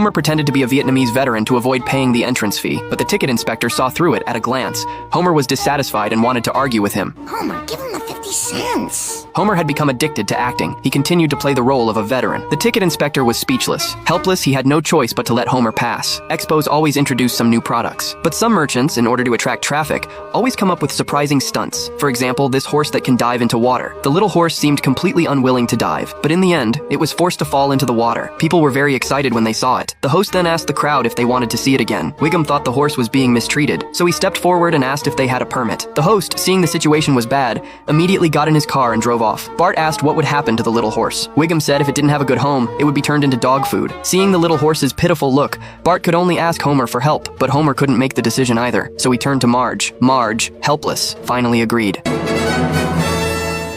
Homer pretended to be a Vietnamese veteran to avoid paying the entrance fee, but the ticket inspector saw through it at a glance. Homer was dissatisfied and wanted to argue with him. Homer, give him the 50 cents. Homer had become addicted to acting. He continued to play the role of a veteran. The ticket inspector was speechless. Helpless, he had no choice but to let Homer pass. Expos always introduce some new products. But some merchants, in order to attract traffic, always come up with surprising stunts. For example, this horse that can dive into water. The little horse seemed completely unwilling to dive, but in the end, it was forced to fall into the water. People were very excited when they saw it. The host then asked the crowd if they wanted to see it again. Wiggum thought the horse was being mistreated, so he stepped forward and asked if they had a permit. The host, seeing the situation was bad, immediately got in his car and drove off. Bart asked what would happen to the little horse. Wiggum said if it didn't have a good home, it would be turned into dog food. Seeing the little horse's pitiful look, Bart could only ask Homer for help, but Homer couldn't make the decision either, so he turned to Marge. Marge, helpless, finally agreed.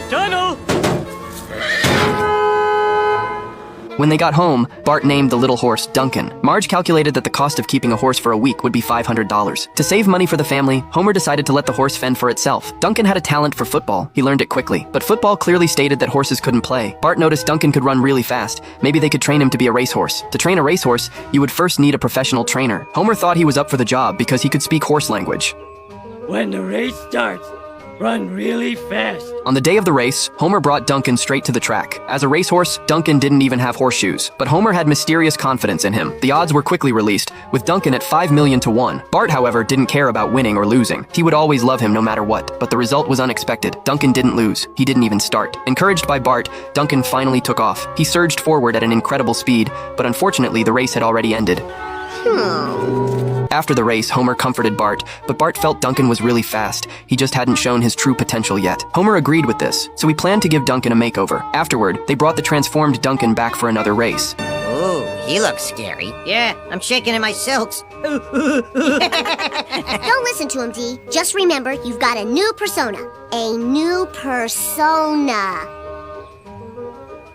Tunnel! When they got home, Bart named the little horse Duncan. Marge calculated that the cost of keeping a horse for a week would be $500. To save money for the family, Homer decided to let the horse fend for itself. Duncan had a talent for football. He learned it quickly. But football clearly stated that horses couldn't play. Bart noticed Duncan could run really fast. Maybe they could train him to be a racehorse. To train a racehorse, you would first need a professional trainer. Homer thought he was up for the job because he could speak horse language. When the race starts, run really fast. On the day of the race, Homer brought Duncan straight to the track. As a racehorse, Duncan didn't even have horseshoes, but Homer had mysterious confidence in him. The odds were quickly released, with Duncan at 5 million to 1. Bart, however, didn't care about winning or losing. He would always love him no matter what, but the result was unexpected. Duncan didn't lose. He didn't even start. Encouraged by Bart, Duncan finally took off. He surged forward at an incredible speed, but unfortunately the race had already ended. After the race, Homer comforted Bart, but Bart felt Duncan was really fast. He just hadn't shown his true potential yet. Homer agreed with this, so he planned to give Duncan a makeover. Afterward, they brought the transformed Duncan back for another race. Ooh, he looks scary. Yeah, I'm shaking in my silks. Don't listen to him, Dee. Just remember, you've got a new persona. A new persona.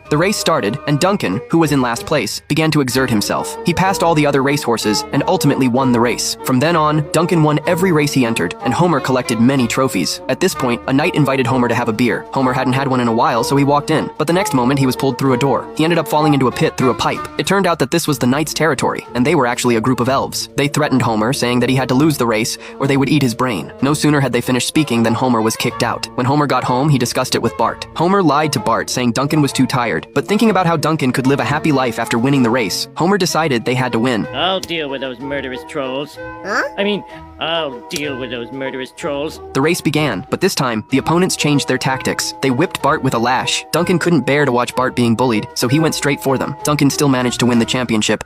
The race started, and Duncan, who was in last place, began to exert himself. He passed all the other racehorses and ultimately won the race. From then on, Duncan won every race he entered, and Homer collected many trophies. At this point, a knight invited Homer to have a beer. Homer hadn't had one in a while, so he walked in. But the next moment, he was pulled through a door. He ended up falling into a pit through a pipe. It turned out that this was the knight's territory, and they were actually a group of elves. They threatened Homer, saying that he had to lose the race, or they would eat his brain. No sooner had they finished speaking than Homer was kicked out. When Homer got home, he discussed it with Bart. Homer lied to Bart, saying Duncan was too tired. But thinking about how Duncan could live a happy life after winning the race, Homer decided they had to win. I'll deal with those murderous trolls. Huh? I'll deal with those murderous trolls. The race began, but this time, the opponents changed their tactics. They whipped Bart with a lash. Duncan couldn't bear to watch Bart being bullied, so he went straight for them. Duncan still managed to win the championship,